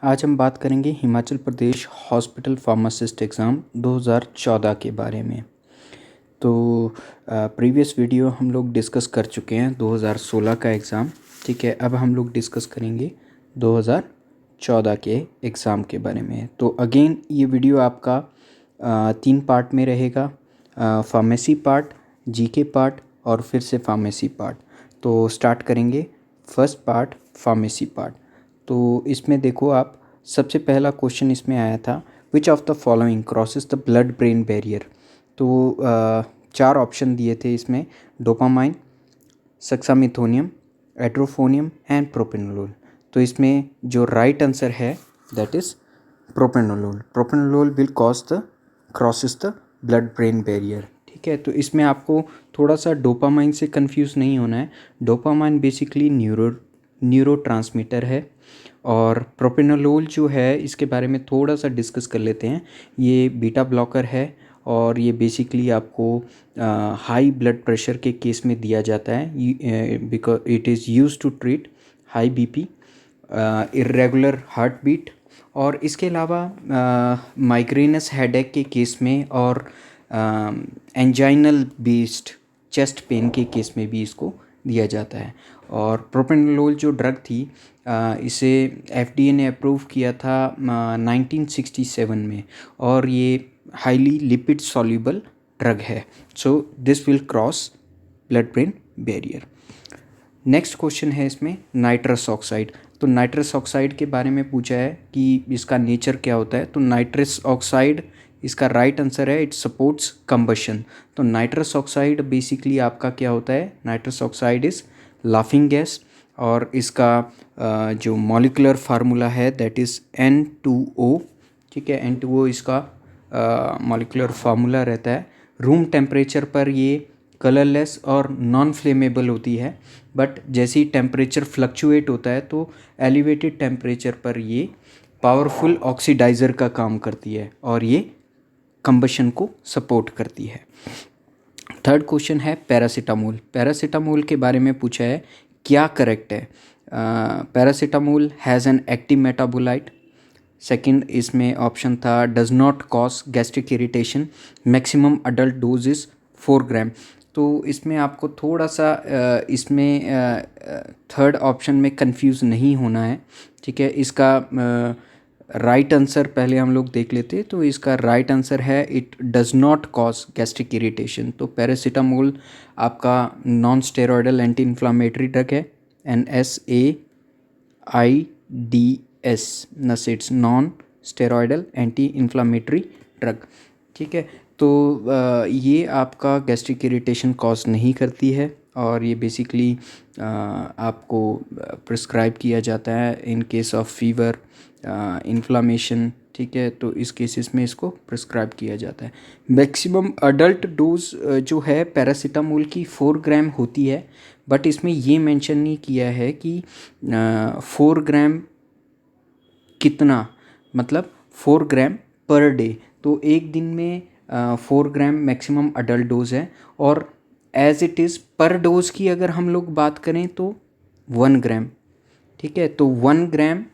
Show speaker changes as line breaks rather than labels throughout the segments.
आज हम बात करेंगे Himachal Pradesh hospital pharmacist exam 2014 के बारे में। तो प्रीवियस वीडियो हम लोग डिस्कस कर चुके हैं 2016 का एग्ज़ाम। ठीक है, अब हम लोग डिस्कस करेंगे 2014 के एग्ज़ाम के बारे में। तो अगेन ये वीडियो आपका 3 पार्ट में रहेगा, फार्मेसी पार्ट, जीके पार्ट और फिर से फार्मेसी पार्ट। तो स्टार्ट करेंगे फर्स्ट पार्ट, फार्मेसी पार्ट। तो इसमें देखो आप, सबसे पहला क्वेश्चन इसमें आया था, विच of the following crosses the blood brain barrier. तो 4 ऑप्शन दिए थे इसमें, डोपामाइन, सक्सामिथोनियम, एट्रोफोनियम एंड प्रोपेनोलोल। तो इसमें जो राइट आंसर है that is propranolol. Propranolol will cause the crosses the blood brain barrier. ठीक है, तो इसमें आपको थोड़ा सा डोपामाइन से कंफ्यूज नहीं होना है। डोपामाइन बेसिकली न्यूरोट्रांसमीटर है, और प्रोपेनोलोल जो है इसके बारे में थोड़ा सा डिस्कस कर लेते हैं। ये बीटा ब्लॉकर है और ये बेसिकली आपको हाई ब्लड प्रेशर के केस में दिया जाता है, because it is used to treat high BP, irregular heart beat, और इसके अलावा माइग्रेनस हेडेक के केस में और एंजाइनल बेस्ड चेस्ट पेन के केस में भी इसको दिया जाता है। और प्रोपेनोलोल जो ड्रग थी, इसे एफडीए ने अप्रूव किया था 1967 में, और ये हाईली लिपिड सॉल्युबल ड्रग है। So this will cross blood brain barrier. Next question है इसमें नाइट्रस ऑक्साइड। तो नाइट्रस ऑक्साइड के बारे में पूछा है कि इसका नेचर क्या होता है। तो नाइट्रस ऑक्साइड, इसका राइट आंसर है, इट सपोर्ट्स कंबशन। तो नाइट्रस ऑक्साइड बेसिकली आपका क्या होता है, nitrous oxide is laughing gas, और इसका जो मॉलिक्यूलर फार्मूला है दैट इज़ N2O। ठीक है, N2O इसका मॉलिक्यूलर फार्मूला रहता है। रूम टेम्परेचर पर ये कलरलेस और नॉन फ्लेमेबल होती है, बट जैसे ही टेम्परेचर फ्लक्चुएट होता है तो एलिवेटेड टेम्परेचर पर ये पावरफुल ऑक्सीडाइज़र का काम करती है और ये कंबशन को सपोर्ट करती है। थर्ड क्वेश्चन है पैरासीटामोल। पैरासीटामोल के बारे में पूछा है, क्या करेक्ट है। Paracetamol has an active metabolite. Second इसमें ऑप्शन था does not cause gastric irritation, maximum adult dose is 4 ग्राम। तो इसमें आपको थोड़ा सा इसमें थर्ड ऑप्शन में कंफ्यूज नहीं होना है। ठीक है, इसका राइट आंसर पहले हम लोग देख लेते हैं। तो इसका राइट आंसर है it does not cause gastric irritation. तो पैरासीटामोल आपका non steroidal anti inflammatory drug है, NSAIDs, NSAIDs, non steroidal anti inflammatory drug. ठीक है, तो ये आपका गैस्ट्रिक इरिटेशन कॉज नहीं करती है, और ये बेसिकली आपको प्रिस्क्राइब किया जाता है in case of fever, inflammation. ठीक है, तो इस केसेस में इसको प्रिस्क्राइब किया जाता है। मैक्सिमम अडल्ट डोज जो है पैरासीटामोल की 4 ग्राम होती है, बट इसमें ये मेंशन नहीं किया है कि 4 ग्राम कितना, मतलब 4 ग्राम पर डे। तो एक दिन में 4 ग्राम मैक्सिमम अडल्ट डोज है, और एज इट इज़ पर डोज की अगर हम लोग बात करें तो 1 ग्राम। ठीक है, तो 1 ग्राम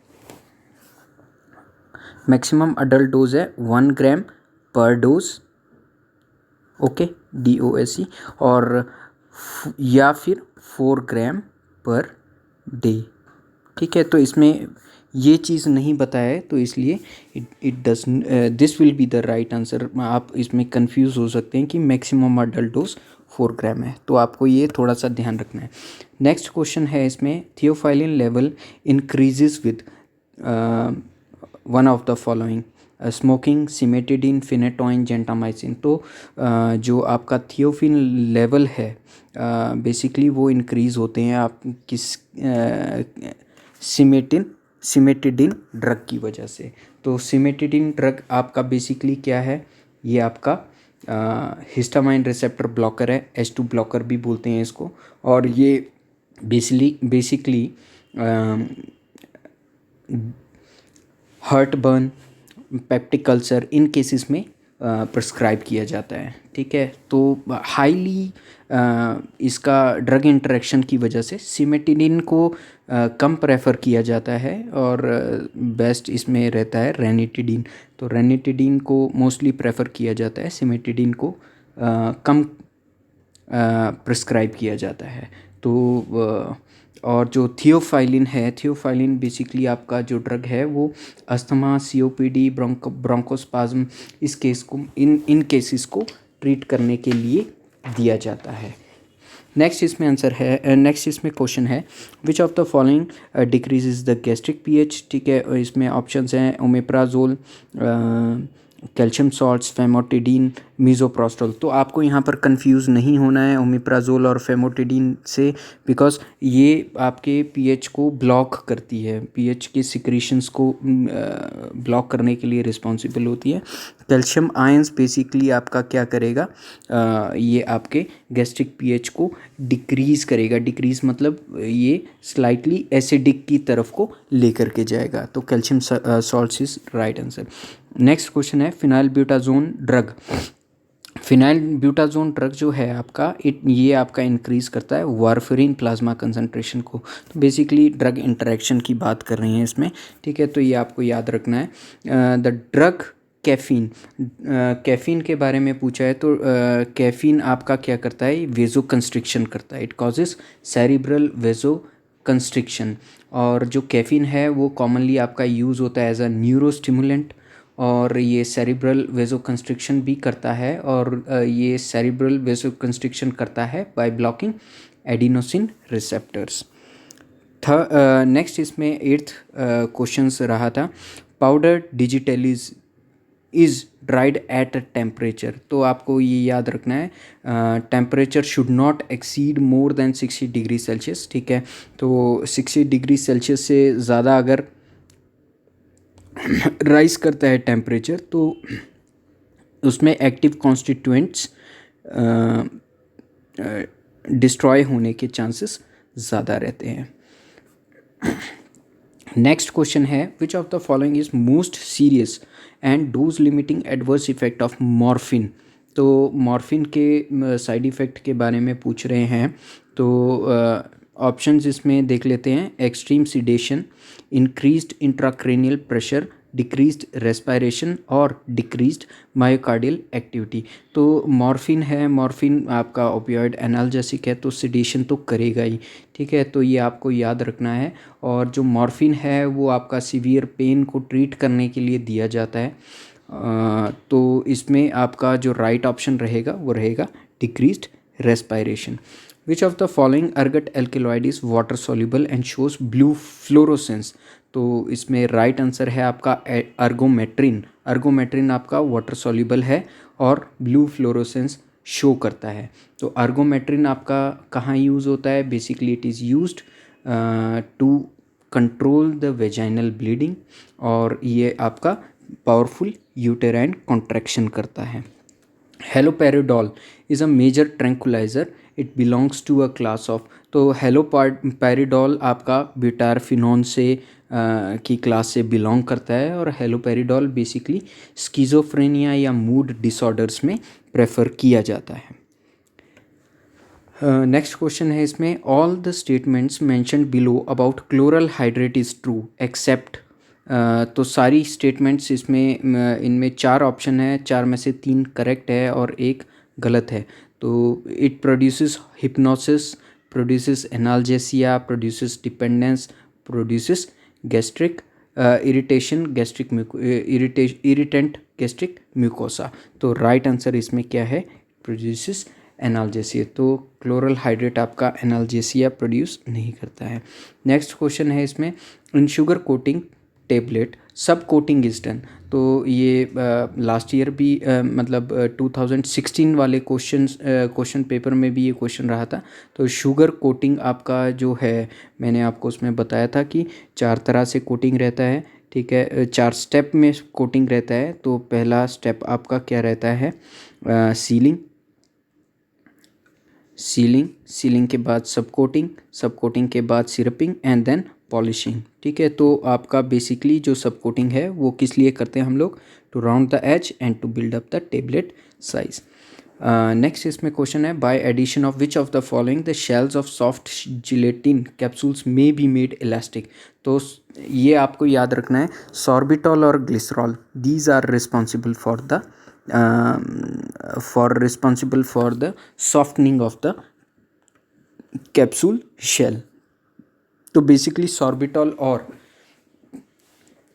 मैक्सिमम अडल्ट डोज है, 1 ग्राम पर डोज, ओके, DOSE, और या फिर 4 ग्राम पर डे। ठीक है, तो इसमें ये चीज़ नहीं बताया है, तो इसलिए it does this will be the right answer. आप इसमें कंफ्यूज हो सकते हैं कि मैक्सिमम अडल्ट डोज 4 ग्राम है, तो आपको ये थोड़ा सा ध्यान रखना है। नेक्स्ट क्वेश्चन है इसमें, theophylline level increases with one of the following, smoking, cimetidine, phenytoin, gentamicin. तो जो आपका थियोफिन लेवल है बेसिकली वो इंक्रीज़ होते हैं आप किस सिमेटिडिन ड्रग की वजह से। तो सिमेटिडिन ड्रग आपका बेसिकली क्या है, ये आपका हिस्टामाइन रिसेप्टर ब्लॉकर है, H2 ब्लॉकर भी बोलते हैं इसको, और ये basically heart burn, peptic ulcer, इन केसेस में प्रिस्क्राइब किया जाता है। ठीक है, तो हाईली इसका ड्रग इंटरेक्शन की वजह से सिमेटिडिन को कम प्रेफर किया जाता है और बेस्ट इसमें रहता है रेनिटिडिन। तो रेनिटिडिन को मोस्टली प्रेफर किया जाता है, सिमेटिडिन को कम प्रिस्क्राइब किया जाता है। तो और जो थियोफाइलिन है, थियोफाइलिन बेसिकली आपका जो ड्रग है वो अस्थमा, सीओपीडी, ब्रोंकोस्पाज्म इस केस को इन केसेस को ट्रीट करने के लिए दिया जाता है। नेक्स्ट इसमें आंसर है, नेक्स्ट इसमें क्वेश्चन है which of the following decreases the gastric pH. ठीक है, इसमें ऑप्शंस हैं ओमेप्राजोल, कैल्शियम सॉल्ट्स, फेमोटिडीन, मीज़ोप्रोस्टोल। तो आपको यहाँ पर कंफ्यूज नहीं होना है ओमेप्राजोल और फेमोटिडीन से, बिकॉज ये आपके पीएच को ब्लॉक करती है, पीएच के सिक्रीशंस को ब्लॉक करने के लिए रिस्पॉन्सिबल होती है। कैल्शियम आयंस बेसिकली आपका क्या करेगा, ये आपके गैस्ट्रिक पीएच को डिक्रीज़ करेगा। डिक्रीज़ मतलब ये स्लाइटली एसिडिक की तरफ को लेकर के जाएगा। तो calcium salts is right answer. Next question है phenyl butazone drug. Phenyl butazone drug जो है आपका ये आपका इंक्रीज करता है वारफेरिन प्लाज्मा कंसंट्रेशन को। तो बेसिकली ड्रग इंटरेक्शन की बात कर रहे हैं इसमें। ठीक है, तो ये आपको याद रखना है। द ड्रग कैफीन, कैफीन के बारे में पूछा है तो कैफीन आपका क्या करता है, वेजो कंस्ट्रिक्शन करता है। It causes cerebral vasoconstriction. और जो कैफीन है वो कॉमनली आपका यूज़ होता है एज अ न्यूरोस्टिमुलेंट, और ये सेरिब्रल वेजो कंस्ट्रिक्शन भी करता है। और ये सेरिब्रल वेजो कंस्ट्रिक्शन करता है by blocking adenosine receptors. Next इसमें 8th क्वेश्चंस रहा था। Powder digitalis is dried at a temperature. तो आपको ये याद रखना है, temperature should not exceed more than 60 degree Celsius. ठीक है, तो 60 डिग्री सेल्सियस से ज़्यादा अगर राइज करता है टेम्परेचर तो उसमें एक्टिव कॉन्स्टिट्यूएंट्स डिस्ट्रॉय होने के चांसेस ज़्यादा रहते हैं। नेक्स्ट क्वेश्चन है which of the following is most serious and dose limiting adverse effect of morphine. तो मॉर्फिन के साइड इफ़ेक्ट के बारे में पूछ रहे हैं। तो ऑप्शंस इसमें देख लेते हैं। Extreme sedation, increased intracranial pressure, decreased respiration और डिक्रीज्ड मायोकार्डियल एक्टिविटी। तो मॉर्फिन है, मॉर्फिन आपका ओपियोइड एनाल्जेसिक है तो सिडेशन तो करेगा ही। ठीक है, तो ये आपको याद रखना है। और जो मॉर्फिन है वो आपका सीवियर पेन को ट्रीट करने के लिए दिया जाता है। तो इसमें आपका जो राइट ऑप्शन रहेगा वो रहेगा decreased respiration. Which of the following ergot alkaloid is water soluble and shows blue fluorescence. तो इसमें राइट आंसर है आपका अर्गोमेट्रिन। अर्गोमेट्रिन आपका वाटर सॉल्युबल है और ब्लू फ्लोरोसेंस शो करता है। तो अर्गोमेट्रिन आपका कहाँ यूज़ होता है, basically it is used to control the vaginal bleeding, और ये आपका पावरफुल यूटेराइन कॉन्ट्रैक्शन करता है। Haloperidol is a major tranquilliser, it belongs to a class of. तो हेलोपेरिडोल आपका ब्यूटारफिनोन से की क्लास से बिलोंग करता है। और हेलोपेरिडोल बेसिकली स्किज़ोफ्रेनिया या मूड डिसऑर्डर्स में प्रेफर किया जाता है। नेक्स्ट क्वेश्चन है इसमें all the statements mentioned below about chloral hydrate is true except. तो सारी स्टेटमेंट्स इसमें इनमें 4 ऑप्शन है, 4 में से 3 करेक्ट है और 1 गलत है। तो it produces hypnosis, produces analgesia, produces dependence, produces gastric irritation, irritant gastric mucosa. तो राइट आंसर इसमें क्या है, प्रोड्यूसेस एनाल्जेसिया। तो क्लोरल हाइड्रेट आपका एनाल्जेसिया प्रोड्यूस नहीं करता है। नेक्स्ट क्वेश्चन है इसमें इन शुगर कोटिंग टेबलेट सब कोटिंग इज डन। तो ये लास्ट ईयर भी मतलब 2016 वाले क्वेश्चन पेपर में भी ये क्वेश्चन रहा था। तो शुगर कोटिंग आपका जो है, मैंने आपको उसमें बताया था कि 4 तरह से कोटिंग रहता है। ठीक है, 4 स्टेप में कोटिंग रहता है। तो पहला स्टेप आपका क्या रहता है, सीलिंग, सीलिंग के बाद सब कोटिंग, सब कोटिंग के बाद सिरपिंग एंड देन पॉलिशिंग। ठीक है, तो आपका बेसिकली जो सब कोटिंग है वो किस लिए करते हैं हम लोग? To round the edge and to build up the tablet size. Next इसमें क्वेश्चन है, by addition of which of the following the shells of soft gelatin capsules may be made elastic. तो ये आपको याद रखना है, सॉर्बिटॉल और glycerol, these are responsible for the softening of the capsule shell. तो बेसिकली सॉर्बिटॉल और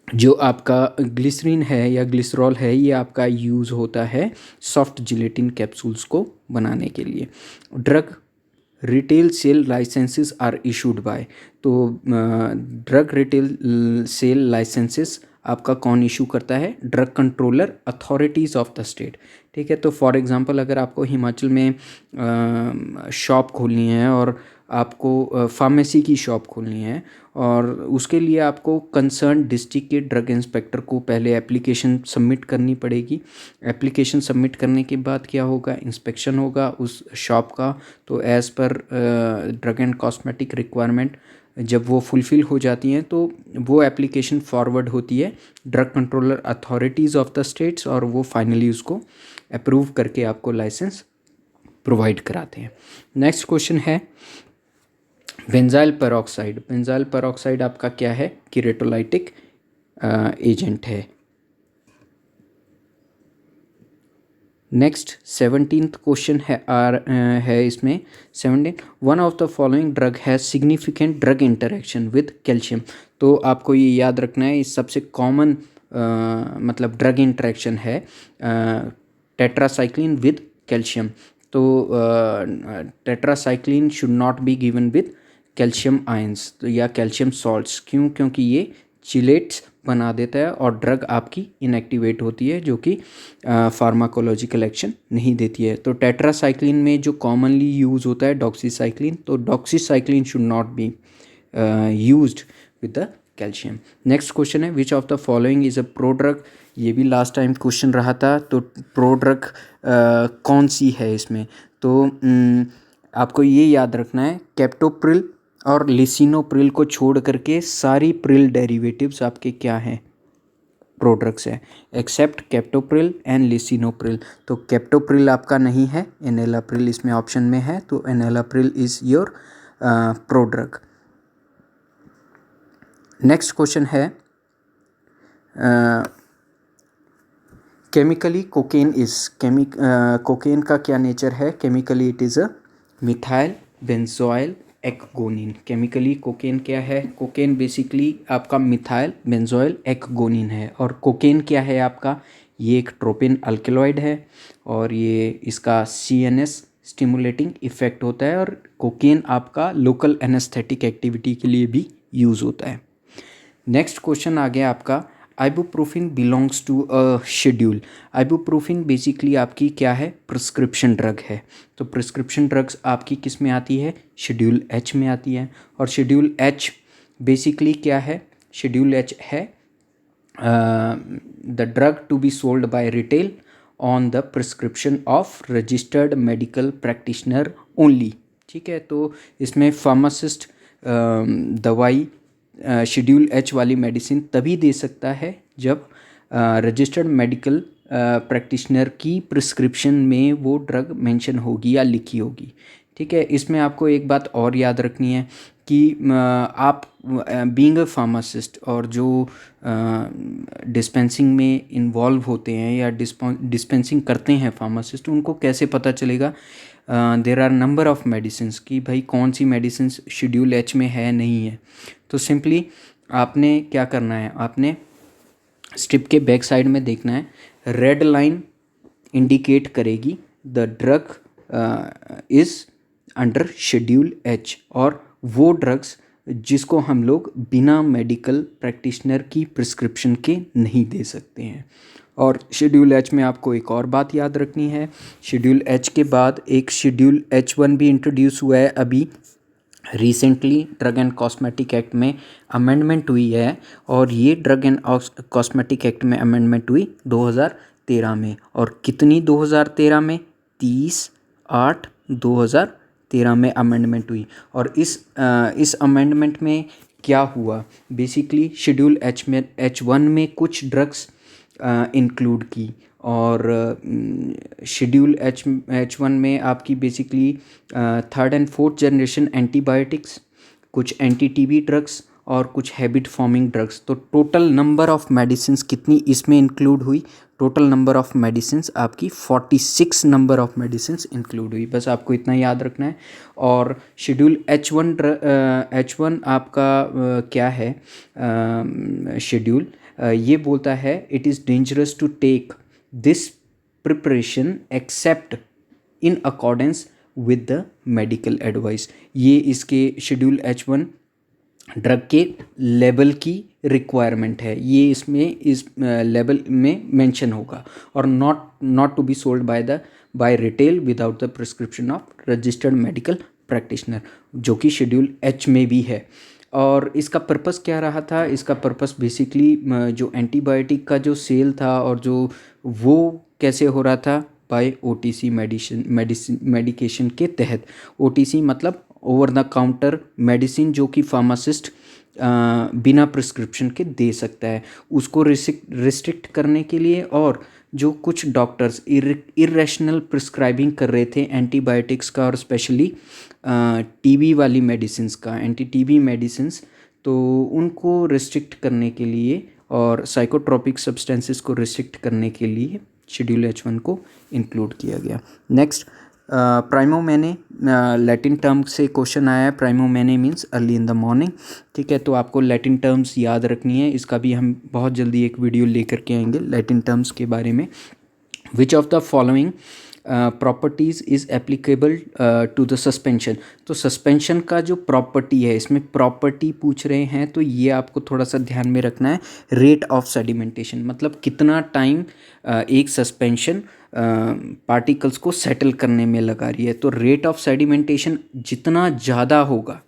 जो आपका ग्लिसरीन है या ग्लिसरॉल है, ये आपका यूज़ होता है सॉफ्ट जिलेटिन कैप्सूल्स को बनाने के लिए। Drug retail sale licences are issued by. तो ड्रग रिटेल सेल लाइसेंसेस आपका कौन इशू करता है? Drug controller authorities of the state. ठीक है, तो फॉर एग्जांपल अगर आपको हिमाचल में शॉप खोलनी है और आपको फार्मेसी की शॉप खोलनी है, और उसके लिए आपको कंसर्न डिस्ट्रिक्ट के ड्रग इंस्पेक्टर को पहले एप्लीकेशन सबमिट करनी पड़ेगी। एप्लीकेशन सबमिट करने के बाद क्या होगा? इंस्पेक्शन होगा उस शॉप का। तो as per drug and cosmetic requirement जब वो फुलफ़िल हो जाती हैं तो वो एप्लीकेशन फॉरवर्ड होती है drug controller authorities of the states, और वो फाइनली उसको अप्रूव करके आपको लाइसेंस प्रोवाइड कराते हैं। नेक्स्ट क्वेश्चन है, बेंजाइल पेरोक्साइड। बेंजाइल पेरोक्साइड आपका क्या है? कीरेटोलाइटिक एजेंट है। नेक्स्ट 17th क्वेश्चन है इसमें 17, one of the following drug has significant drug interaction with calcium. तो आपको ये याद रखना है, इस सबसे कॉमन मतलब ड्रग इंटरेक्शन है टेट्रासाइक्लिन विद कैल्शियम। तो tetracycline should not be given with calcium ions तो या कैल्शियम सॉल्ट्स। क्यों? क्योंकि ये चिलेट्स बना देता है और ड्रग आपकी इनएक्टिवेट होती है, जो कि फार्माकोलॉजिकल एक्शन नहीं देती है। तो टेट्रासाइक्लिन में जो कॉमनली यूज़ होता है डॉक्सीसाइक्लिन, तो doxycycline should not be used with the calcium. Next question है, which of the following is a prodrug. ये भी लास्ट टाइम क्वेश्चन रहा था। तो प्रोड्रग कौन सी है इसमें? तो आपको ये याद रखना है, कैप्टोप्रिल और लिसिनोप्रिल को छोड़ करके सारी प्रिल डेरिवेटिव्स आपके क्या हैं? प्रोड्रग्स है, एक्सेप्ट कैप्टोप्रिल एंड लिसिनोप्रिल। तो कैप्टोप्रिल आपका नहीं है, एनेलाप्रिल इसमें ऑप्शन में है, तो enalapril is your prodrug. Next question है, केमिकली कोकेन कोकेन का क्या नेचर है? Chemically it is a methyl benzoyl ecgonine. Chemically cocaine क्या है? कोकेन बेसिकली आपका मिथाइल बेंजोइल एक्गोनिन है। और कोकेन क्या है आपका? ये एक ट्रोपिन अल्केलॉइड है और ये इसका CNS स्टिमुलेटिंग इफेक्ट होता है, और कोकेन आपका लोकल एनेस्थेटिक एक्टिविटी के लिए भी यूज़ होता है। नेक्स्ट क्वेश्चन आ गया आपका, ibuprofen belongs to a schedule. Ibuprofen basically आपकी क्या है? प्रिस्क्रिप्शन ड्रग है। तो प्रिस्क्रिप्शन ड्रग्स आपकी किस में आती है? शेड्यूल H में आती है। और शेड्यूल H बेसिकली क्या है? शेड्यूल H है the drug to be sold by retail on the prescription of registered medical practitioner only. ठीक है, तो इसमें फार्मासिस्ट दवाई शेड्यूल H वाली मेडिसिन तभी दे सकता है जब रजिस्टर्ड मेडिकल प्रैक्टिशनर की प्रिस्क्रिप्शन में वो ड्रग मेंशन होगी या लिखी होगी। ठीक है, इसमें आपको एक बात और याद रखनी है कि आप बीइंग अ फार्मासिस्ट और जो डिस्पेंसिंग में इन्वॉल्व होते हैं या डिस्पेंसिंग करते हैं फार्मासिस्ट, उनको कैसे पता चलेगा there are number of medicines कि भाई कौन सी मेडिसिन शेड्यूल H में है नहीं है। तो सिंपली आपने क्या करना है, आपने स्ट्रिप के बैक साइड में देखना है, रेड लाइन इंडिकेट करेगी the drug is under schedule H, और वो ड्रग्स जिसको हम लोग बिना मेडिकल प्रैक्टिशनर की प्रिस्क्रिप्शन के नहीं दे सकते हैं। और शेड्यूल H में आपको एक और बात याद रखनी है, शेड्यूल H के बाद एक शेड्यूल H1 भी इंट्रोड्यूस हुआ है अभी recently. Drug and cosmetic act में अमेंडमेंट हुई है, और ये ड्रग एंड कॉस्मेटिक एक्ट में अमेंडमेंट हुई 2013 में। और कितनी 2013 में? 30/8/2013 में अमेंडमेंट हुई। और इस अमेंडमेंट में क्या हुआ, बेसिकली शेड्यूल H1 में कुछ ड्रग्स इंक्लूड की, और शेड्यूल H1 में आपकी basically third and fourth generation antibiotics, कुछ एंटी टीबी ड्रग्स और कुछ हैबिट फॉर्मिंग ड्रग्स। तो टोटल नंबर ऑफ मेडिसिन्स कितनी इसमें इंक्लूड हुई, टोटल नंबर ऑफ मेडिसिन्स आपकी 46 नंबर ऑफ मेडिसिन्स इंक्लूड हुई। बस आपको इतना याद रखना है। और शेड्यूल H1 आपका क्या है शेड्यूल, ये बोलता है it is dangerous to take this preparation except in accordance with the medical advice. ये इसके शेड्यूल H1 ड्रग के लेवल की रिक्वायरमेंट है, ये इसमें इस लेवल में मेंशन होगा। और not to be sold by retail without the prescription of registered medical practitioner, जो कि शेड्यूल H में भी है। और इसका पर्पस क्या रहा था, इसका पर्पस बेसिकली जो एंटीबायोटिक का जो सेल था और जो वो कैसे हो रहा था, बाय OTC मेडिकेशन के तहत। OTC मतलब ओवर द काउंटर मेडिसिन, जो कि फार्मासिस्ट बिना प्रिस्क्रिप्शन के दे सकता है, उसको रिस्ट्रिक्ट करने के लिए। और जो कुछ डॉक्टर्स इरेशनल प्रिस्क्राइबिंग कर रहे थे एंटीबायोटिक्स का, और स्पेशली टीबी वाली मेडिसिन्स का, एंटी टीबी मेडिसिन्स, तो उनको रिस्ट्रिक्ट करने के लिए और साइकोट्रोपिक सब्सटेंसेस को रिस्ट्रिक्ट करने के लिए शेड्यूल H1 को इंक्लूड किया गया। नेक्स्ट, प्राइमो मैने, लैटिन टर्म से क्वेश्चन आया है। प्राइमो मैने means early in the morning. ठीक है, तो आपको लैटिन टर्म्स याद रखनी है, इसका भी हम बहुत जल्दी एक वीडियो लेकर के आएंगे लैटिन टर्म्स के बारे में। Which of the following properties is applicable to the suspension. तो सस्पेंशन का जो प्रॉपर्टी है, इसमें प्रॉपर्टी पूछ रहे हैं, तो ये आपको थोड़ा सा ध्यान में रखना है। रेट ऑफ सेडिमेंटेशन मतलब कितना टाइम एक सस्पेंशन पार्टिकल्स को सेटल करने में लगा रही है। तो रेट ऑफ सेडिमेंटेशन जितना ज़्यादा होगा,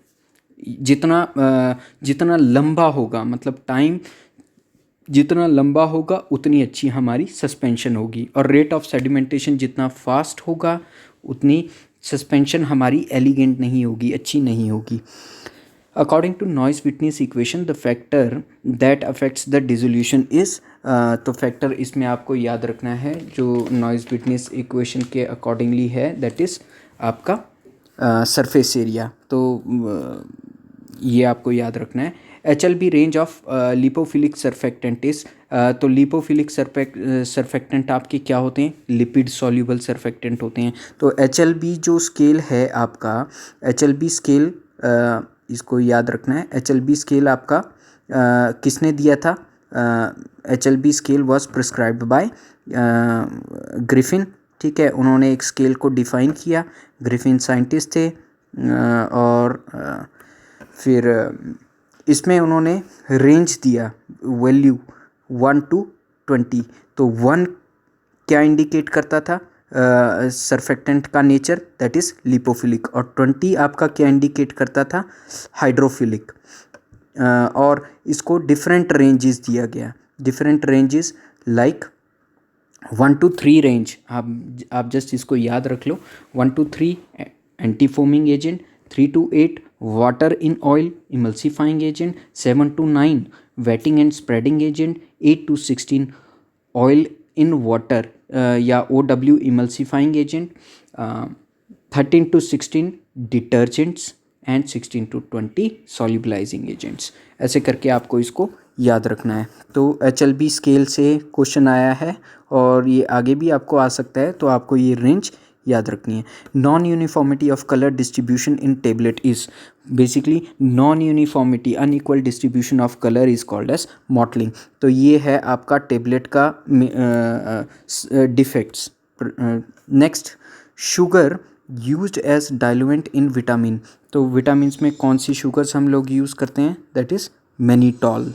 जितना लंबा होगा, मतलब टाइम जितना लंबा होगा उतनी अच्छी हमारी सस्पेंशन होगी। और रेट ऑफ सेडिमेंटेशन जितना फास्ट होगा उतनी सस्पेंशन हमारी एलिगेंट नहीं होगी, अच्छी नहीं होगी। According to Noyes Whitney equation the factor that affects the dissolution is, तो फैक्टर इसमें आपको याद रखना है जो नॉइस विटनेस इक्वेशन के अकॉर्डिंगली है, दैट इज़ आपका सरफेस एरिया। तो ये आपको याद रखना है। HLB range of lipophilic surfactant is, तो लिपोफिलिक सर्फेक्टेंट आपके क्या होते हैं, लिपिड सॉल्यूबल सर्फेक्टेंट होते हैं। तो HLB जो स्केल है आपका, HLB स्केल इसको याद रखना है। HLB स्केल आपका किसने दिया था, HLB scale was prescribed bye Griffin. ठीक है, उन्होंने एक स्केल को डिफाइन किया, ग्रिफिन साइंटिस्ट थे। और फिर इसमें उन्होंने रेंज दिया वैल्यू 1 to 20। तो 1 क्या इंडिकेट करता था, सर्फेक्टेंट का नेचर, दैट इज़ लिपोफिलिक, और 20 आपका क्या इंडिकेट करता था, हाइड्रोफिलिक। और इसको डिफरेंट रेंजेस दिया गया, different ranges like 1 to 3 range, आप जस्ट इसको याद रख लो। 1 to 3 anti foaming agent, 3 to 8 water in oil emulsifying agent, 7 to 9 wetting and spreading agent, 8 to 16 oil in water या OW emulsifying agent, 13 to 16 detergents and 16 to 20 solubilising agents. ऐसे करके आपको इसको याद रखना है। तो HLB स्केल से क्वेश्चन आया है और ये आगे भी आपको आ सकता है, तो आपको ये रेंज याद रखनी है। Non uniformity of colour distribution in tablet is, basically non uniformity unequal distribution of colour is called as mottling. तो ये है आपका टेबलेट का defects. Next, sugar used as diluent in vitamin. तो विटामिन्स में कौन सी शुगर्स हम लोग यूज़ करते हैं, दैट इज़ मैनिटॉल।